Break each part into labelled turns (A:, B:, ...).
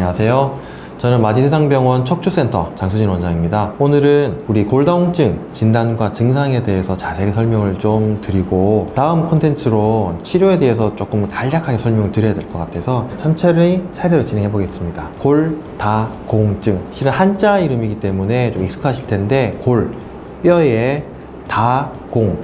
A: 안녕하세요. 저는 마디세상병원 척추센터 장수진 원장입니다. 오늘은 우리 골다공증 진단과 증상에 대해서 자세하게 설명을 좀 드리고 다음 콘텐츠로 치료에 대해서 조금 간략하게 설명을 드려야 될 것 같아서 천천히 차례로 진행해 보겠습니다. 골다공증, 실은 한자 이름이기 때문에 좀 익숙하실 텐데, 골, 뼈에, 다-공,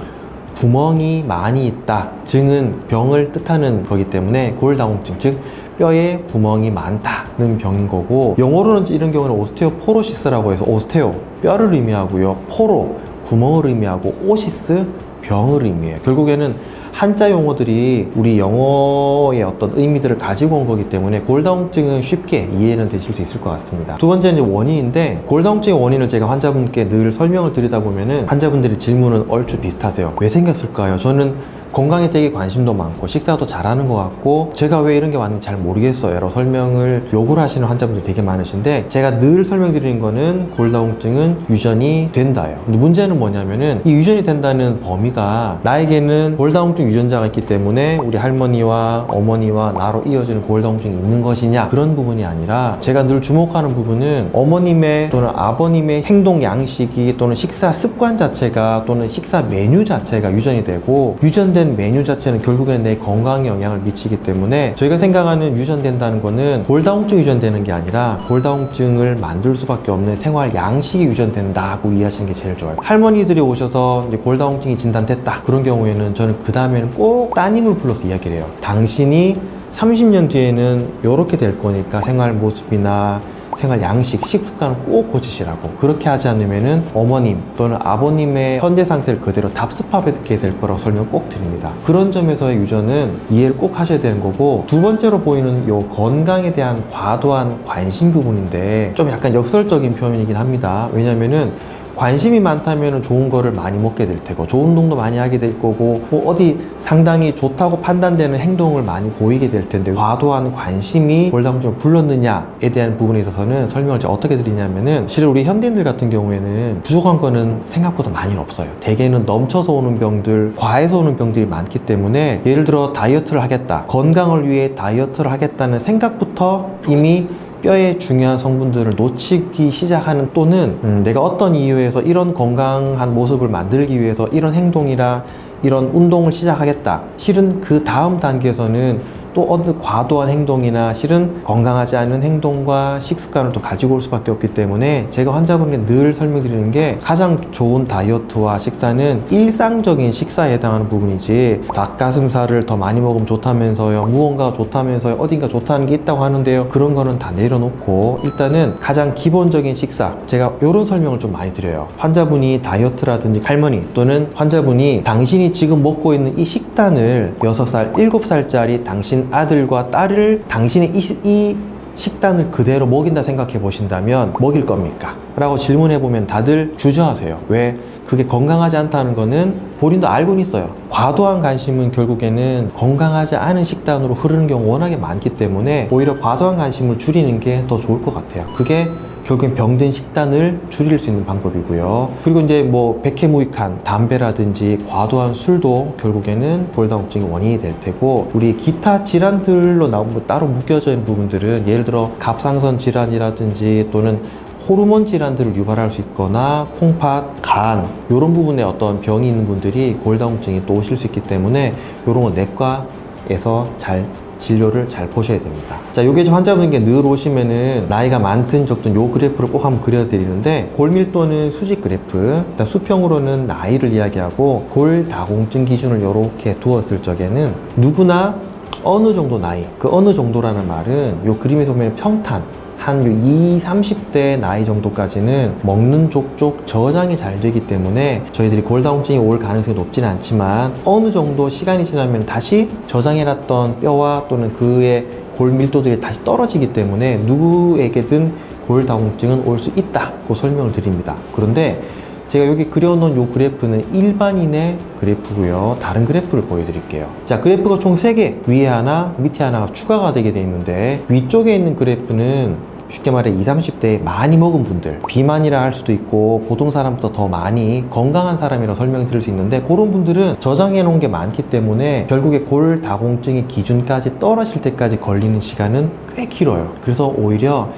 A: 구멍이 많이 있다, 증은 병을 뜻하는 거기 때문에 골다공증, 즉 뼈에 구멍이 많다는 병인 거고, 영어로는 이런 경우는 오스테오포로시스라고 해서 오스테오, 뼈를 의미하고요, 포로, 구멍을 의미하고, 오시스, 병을 의미해요. 결국에는 한자 용어들이 우리 영어의 어떤 의미들을 가지고 온 거기 때문에 골다공증은 쉽게 이해는 되실 수 있을 것 같습니다. 두 번째는 이제 원인인데, 골다공증의 원인을 제가 환자분께 늘 설명을 드리다 보면은 환자분들의 질문은 얼추 비슷하세요. 왜 생겼을까요? 저는 건강에 되게 관심도 많고 식사도 잘하는 것 같고 제가 왜 이런 게 왔는지 잘 모르겠어요 라고 설명을 요구를 하시는 환자분들이 되게 많으신데, 제가 늘 설명드리는 거는 골다공증은 유전이 된다예요. 근데 문제는 뭐냐면은 이 유전이 된다는 범위가 나에게는 골다공증 유전자가 있기 때문에 우리 할머니와 어머니와 나로 이어지는 골다공증이 있는 것이냐, 그런 부분이 아니라 제가 늘 주목하는 부분은 어머님의 또는 아버님의 행동 양식이 또는 식사 습관 자체가 또는 식사 메뉴 자체가 유전이 되고, 유전된 메뉴 자체는 결국엔 내 건강에 영향을 미치기 때문에 저희가 생각하는 유전된다는 거는 골다공증 유전되는 게 아니라 골다공증을 만들 수밖에 없는 생활 양식이 유전된다고 이해하시는 게 제일 좋아요. 할머니들이 오셔서 이제 골다공증이 진단됐다, 그런 경우에는 저는 그 다음에는 꼭 따님을 불러서 이야기를 해요. 당신이 30년 뒤에는 이렇게 될 거니까 생활 모습이나 생활 양식, 식습관을 꼭 고치시라고. 그렇게 하지 않으면은 어머님 또는 아버님의 현재 상태를 그대로 답습하게 될 거라고 설명 꼭 드립니다. 그런 점에서의 유전은 이해를 꼭 하셔야 되는 거고, 두 번째로 보이는 요 건강에 대한 과도한 관심 부분인데 좀 약간 역설적인 표현이긴 합니다. 왜냐면은 관심이 많다면 좋은 거를 많이 먹게 될 테고 좋은 운동도 많이 하게 될 거고 뭐 어디 상당히 좋다고 판단되는 행동을 많이 보이게 될 텐데, 과도한 관심이 골다공증을 불렀느냐에 대한 부분에 있어서는 설명을 제가 어떻게 드리냐면은, 실은 우리 현대인들 같은 경우에는 부족한 거는 생각보다 많이 없어요. 대개는 넘쳐서 오는 병들, 과해서 오는 병들이 많기 때문에 예를 들어 다이어트를 하겠다, 건강을 위해 다이어트를 하겠다는 생각부터 이미 뼈의 중요한 성분들을 놓치기 시작하는, 또는 내가 어떤 이유에서 이런 건강한 모습을 만들기 위해서 이런 행동이나 이런 운동을 시작하겠다, 실은 그 다음 단계에서는 또 어느 과도한 행동이나 실은 건강하지 않은 행동과 식습관을 또 가지고 올 수밖에 없기 때문에 제가 환자분에게 늘 설명드리는 게, 가장 좋은 다이어트와 식사는 일상적인 식사에 해당하는 부분이지, 닭가슴살을 더 많이 먹으면 좋다면서요, 무언가가 좋다면서요, 어딘가 좋다는 게 있다고 하는데요, 그런 거는 다 내려놓고 일단은 가장 기본적인 식사, 제가 이런 설명을 좀 많이 드려요. 환자분이 다이어트라든지 할머니 또는 환자분이 당신이 지금 먹고 있는 이 식단을 6살, 7살짜리 당신 아들과 딸을 당신의 이 식단을 그대로 먹인다 생각해 보신다면 먹일 겁니까? 라고 질문해 보면 다들 주저하세요. 왜? 그게 건강하지 않다는 거는 본인도 알고는 있어요. 과도한 관심은 결국에는 건강하지 않은 식단으로 흐르는 경우 워낙에 많기 때문에 오히려 과도한 관심을 줄이는 게 더 좋을 것 같아요. 그게 결국엔 병든 식단을 줄일 수 있는 방법이고요. 그리고 이제 뭐 백해무익한 담배라든지 과도한 술도 결국에는 골다공증의 원인이 될 테고, 우리 기타 질환들로 나오고 따로 묶여져 있는 부분들은 예를 들어 갑상선 질환이라든지 또는 호르몬 질환들을 유발할 수 있거나 콩팥, 간, 이런 부분에 어떤 병이 있는 분들이 골다공증이 또 오실 수 있기 때문에 이런 거 내과에서 잘 진료를 잘 보셔야 됩니다. 자, 요게 환자분께 늘 오시면은 나이가 많든 적든 요 그래프를 꼭 한번 그려드리는데, 골밀도는 수직 그래프, 일단 수평으로는 나이를 이야기하고 골다공증 기준을 이렇게 두었을 적에는 누구나 어느 정도 나이, 그 어느 정도라는 말은 요 그림에서 보면 평탄 한 20, 30대 나이 정도까지는 먹는 족족 저장이 잘 되기 때문에 저희들이 골다공증이 올 가능성이 높지는 않지만, 어느 정도 시간이 지나면 다시 저장해놨던 뼈와 또는 그의 골 밀도들이 다시 떨어지기 때문에 누구에게든 골다공증은 올 수 있다고 설명을 드립니다. 그런데 제가 여기 그려놓은 이 그래프는 일반인의 그래프고요. 다른 그래프를 보여드릴게요. 자, 그래프가 총 3개, 위에 하나, 밑에 하나가 추가가 되게 돼 있는데, 위쪽에 있는 그래프는 쉽게 말해 20, 30대에 많이 먹은 분들, 비만이라 할 수도 있고 보통 사람보다 더 많이 건강한 사람이라 설명드릴 수 있는데, 그런 분들은 저장해 놓은 게 많기 때문에 결국에 골다공증의 기준까지 떨어질 때까지 걸리는 시간은 꽤 길어요. 그래서 오히려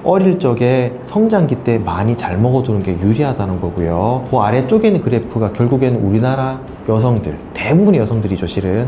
A: 어릴 적에 성장기 때 많이 잘 먹어두는 게 유리하다는 거고요. 그 아래쪽에 있는 그래프가 결국에는 우리나라 여성들, 대부분의 여성들이죠, 실은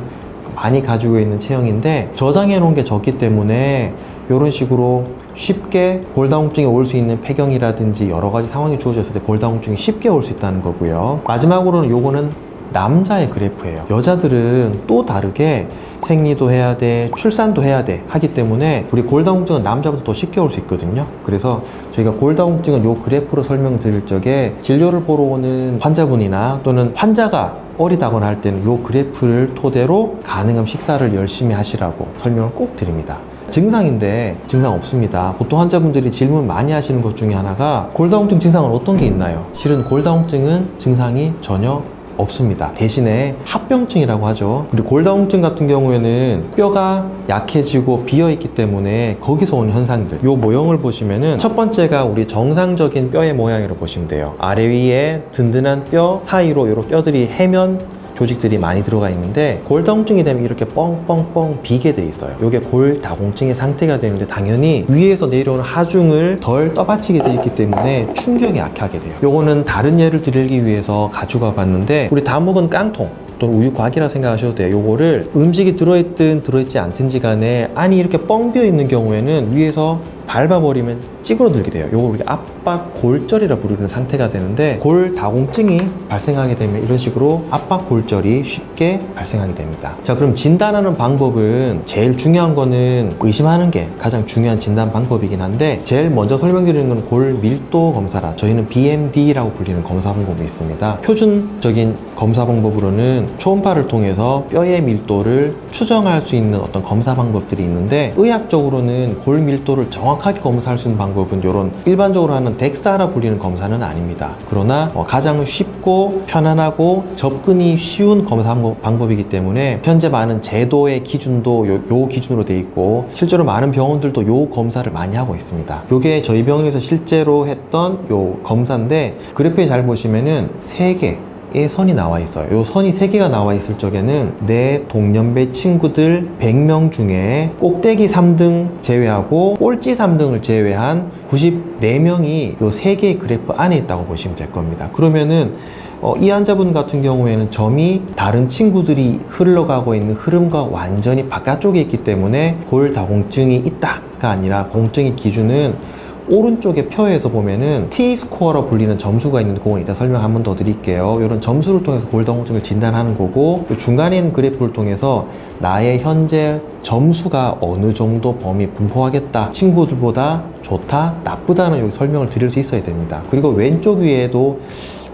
A: 많이 가지고 있는 체형인데, 저장해 놓은 게 적기 때문에 이런 식으로 쉽게 골다공증이 올 수 있는 폐경이라든지 여러 가지 상황이 주어졌을 때 골다공증이 쉽게 올 수 있다는 거고요. 마지막으로는 요거는 남자의 그래프예요. 여자들은 또 다르게 생리도 해야 돼, 출산도 해야 돼 하기 때문에 우리 골다공증은 남자보다 더 쉽게 올 수 있거든요. 그래서 저희가 골다공증은 요 그래프로 설명드릴 적에 진료를 보러 오는 환자분이나 또는 환자가 어리다거나 할 때는 요 그래프를 토대로 가능한 식사를 열심히 하시라고 설명을 꼭 드립니다. 증상인데 증상 없습니다. 보통 환자분들이 질문 많이 하시는 것 중에 하나가 골다공증 증상은 어떤 게 있나요? 실은 골다공증은 증상이 전혀 없습니다. 대신에 합병증이라고 하죠. 그리고 골다공증 같은 경우에는 뼈가 약해지고 비어있기 때문에 거기서 오는 현상들, 요 모형을 보시면은 첫 번째가 우리 정상적인 뼈의 모양이라고 보시면 돼요. 아래 위에 든든한 뼈 사이로 요런 뼈들이 해면 조직들이 많이 들어가 있는데, 골다공증이 되면 이렇게 뻥뻥뻥 비게 돼 있어요. 이게 골다공증의 상태가 되는데, 당연히 위에서 내려오는 하중을 덜 떠받치게 돼 있기 때문에 충격에 약하게 돼요. 요거는 다른 예를 드리기 위해서 가져가 봤는데, 우리 다 먹은 깡통 또는 우유곽이라 생각하셔도 돼요. 요거를 음식이 들어있든 들어있지 않든지 간에 안이 이렇게 뻥 비어 있는 경우에는 위에서 밟아버리면 찌그러들게 돼요. 요거 우리가 압박 골절이라 부르는 상태가 되는데, 골다공증이 발생하게 되면 이런 식으로 압박 골절이 쉽게 발생하게 됩니다. 자, 그럼 진단하는 방법은 제일 중요한 거는 의심하는 게 가장 중요한 진단 방법이긴 한데, 제일 먼저 설명드리는 건 골밀도 검사라 저희는 BMD라고 불리는 검사 방법이 있습니다. 표준적인 검사 방법으로는 초음파를 통해서 뼈의 밀도를 추정할 수 있는 어떤 검사 방법들이 있는데, 의학적으로는 골밀도를 정확하게 검사할 수 있는 방법은 이런 일반적으로 하는 덱사라 불리는 검사는 아닙니다. 그러나 가장 쉽고 편안하고 접근이 쉬운 검사 방법이기 때문에 현재 많은 제도의 기준도 요 기준으로 돼 있고, 실제로 많은 병원들도 요 검사를 많이 하고 있습니다. 요게 저희 병원에서 실제로 했던 요 검사인데, 그래프에 잘 보시면은 3개의 선이 나와 있어요. 요 선이 3개가 나와 있을 적에는 내 동년배 친구들 100명 중에 꼭대기 3등 제외하고 꼴찌 3등을 제외한 94명이 요 3개의 그래프 안에 있다고 보시면 될 겁니다. 그러면은 이 환자분 같은 경우에는 점이 다른 친구들이 흘러가고 있는 흐름과 완전히 바깥쪽에 있기 때문에 골다공증이 있다가 아니라, 공증의 기준은 오른쪽의 표에서 보면은 T스코어로 불리는 점수가 있는데, 그건 이따 설명 한 번 더 드릴게요. 이런 점수를 통해서 골다공증을 진단하는 거고, 중간에 있는 그래프를 통해서 나의 현재 점수가 어느 정도 범위 분포하겠다, 친구들보다 좋다, 나쁘다는 여기 설명을 드릴 수 있어야 됩니다. 그리고 왼쪽 위에도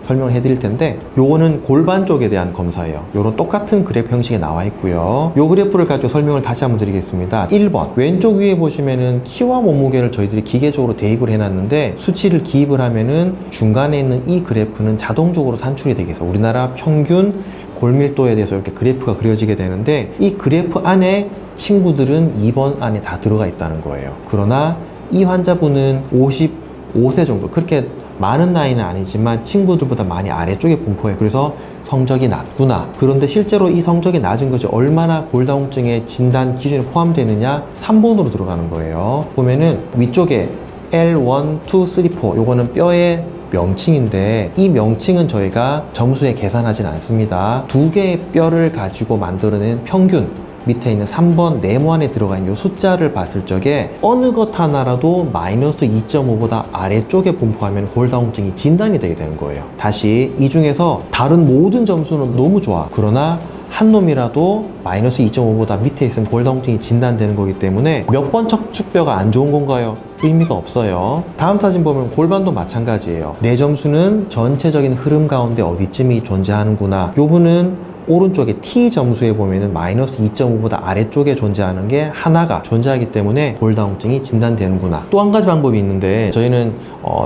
A: 설명을 해드릴 텐데, 요거는 골반 쪽에 대한 검사예요. 요런 똑같은 그래프 형식에 나와 있고요. 요 그래프를 가지고 설명을 다시 한번 드리겠습니다. 1번 왼쪽 위에 보시면은 키와 몸무게를 저희들이 기계적으로 대입을 해놨는데, 수치를 기입을 하면은 중간에 있는 이 그래프는 자동적으로 산출이 되게 해서 우리나라 평균 골밀도에 대해서 이렇게 그래프가 그려지게 되는데, 이 그래프 안에 친구들은 2번 안에 다 들어가 있다는 거예요. 그러나 이 환자분은 55세 정도, 그렇게 많은 나이는 아니지만 친구들보다 많이 아래쪽에 분포해요. 그래서 성적이 낮구나. 그런데 실제로 이 성적이 낮은 것이 얼마나 골다공증의 진단 기준에 포함되느냐, 3번으로 들어가는 거예요. 보면은 위쪽에 L1, 2, 3, 4 요거는 뼈의 명칭인데, 이 명칭은 저희가 점수에 계산하진 않습니다. 2개의 뼈를 가지고 만들어낸 평균, 밑에 있는 3번 네모 안에 들어가 있는 이 숫자를 봤을 적에 어느 것 하나라도 마이너스 2.5보다 아래쪽에 분포하면 골다공증이 진단이 되게 되는 거예요. 다시, 이 중에서 다른 모든 점수는 너무 좋아. 그러나 한 놈이라도 마이너스 2.5보다 밑에 있으면 골다공증이 진단되는 거기 때문에 몇 번 척추뼈가 안 좋은 건가요? 의미가 없어요. 다음 사진 보면 골반도 마찬가지예요. 내 점수는 전체적인 흐름 가운데 어디쯤이 존재하는구나. 요분은 오른쪽에 T 점수에 보면은 마이너스 2.5보다 아래쪽에 존재하는 게 하나가 존재하기 때문에 골다공증이 진단되는구나. 또 한 가지 방법이 있는데, 저희는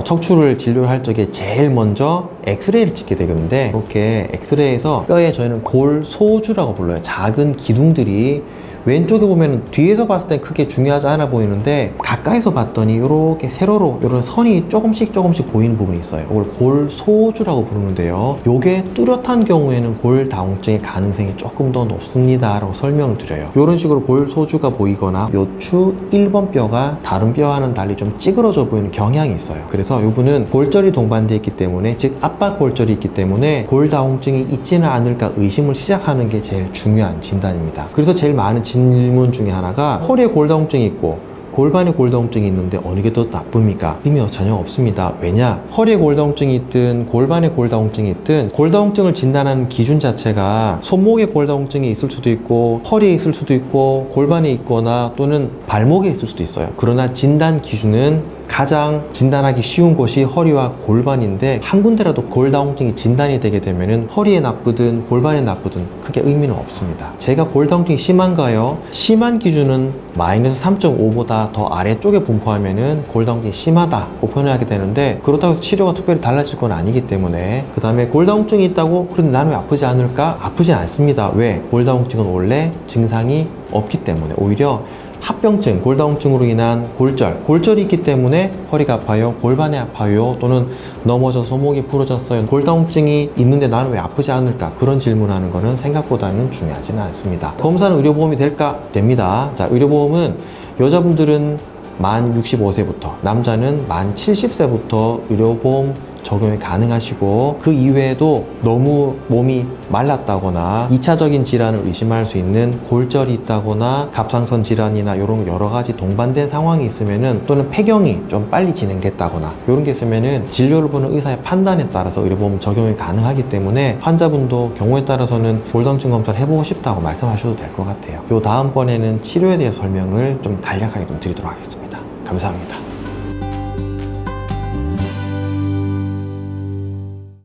A: 척추를 진료를 할 적에 제일 먼저 엑스레이를 찍게 되는데, 이렇게 엑스레이에서 뼈에 저희는 골소주라고 불러요. 작은 기둥들이 왼쪽에 보면 뒤에서 봤을 땐 크게 중요하지 않아 보이는데 가까이서 봤더니 이렇게 세로로 이런 선이 조금씩 보이는 부분이 있어요. 이걸 골소주라고 부르는데요. 요게 뚜렷한 경우에는 골다공증의 가능성이 조금 더 높습니다 라고 설명을 드려요. 이런 식으로 골소주가 보이거나 요추 1번 뼈가 다른 뼈와는 달리 좀 찌그러져 보이는 경향이 있어요. 그래서 이분은 골절이 동반되어 있기 때문에, 즉 압박골절이 있기 때문에 골다공증이 있지는 않을까 의심을 시작하는 게 제일 중요한 진단입니다. 그래서 제일 많은 질문 중에 하나가 허리에 골다공증이 있고 골반에 골다공증이 있는데 어느 게 더 나쁩니까? 의미 전혀 없습니다. 왜냐? 허리에 골다공증이 있든 골반에 골다공증이 있든 골다공증을 진단하는 기준 자체가 손목에 골다공증이 있을 수도 있고 허리에 있을 수도 있고 골반에 있거나 또는 발목에 있을 수도 있어요. 그러나 진단 기준은 가장 진단하기 쉬운 곳이 허리와 골반인데 한 군데라도 골다공증이 진단이 되게 되면은 허리에 나쁘든 골반에 나쁘든 크게 의미는 없습니다. 제가 골다공증이 심한가요? 심한 기준은 마이너스 3.5보다 더 아래쪽에 분포하면은 골다공증이 심하다고 표현하게 되는데, 그렇다고 해서 치료가 특별히 달라질 건 아니기 때문에. 그 다음에 골다공증이 있다고 그런데 나는 왜 아프지 않을까? 아프진 않습니다. 왜? 골다공증은 원래 증상이 없기 때문에. 오히려 합병증, 골다공증으로 인한 골절이 있기 때문에 허리가 아파요, 골반이 아파요, 또는 넘어져서 손목이 부러졌어요, 골다공증이 있는데 나는 왜 아프지 않을까? 그런 질문하는 거는 생각보다는 중요하지는 않습니다. 검사는 의료보험이 될까? 됩니다. 자, 의료보험은 여자분들은 만 65세부터, 남자는 만 70세부터 의료보험 적용이 가능하시고, 그 이외에도 너무 몸이 말랐다거나 2차적인 질환을 의심할 수 있는 골절이 있다거나 갑상선 질환이나 이런 여러 가지 동반된 상황이 있으면은, 또는 폐경이 좀 빨리 진행됐다거나 이런 게 있으면은 진료를 보는 의사의 판단에 따라서 의료보험 적용이 가능하기 때문에 환자분도 경우에 따라서는 골다공증 검사를 해보고 싶다고 말씀하셔도 될 것 같아요. 요 다음번에는 치료에 대해 설명을 좀 간략하게 좀 드리도록 하겠습니다. 감사합니다.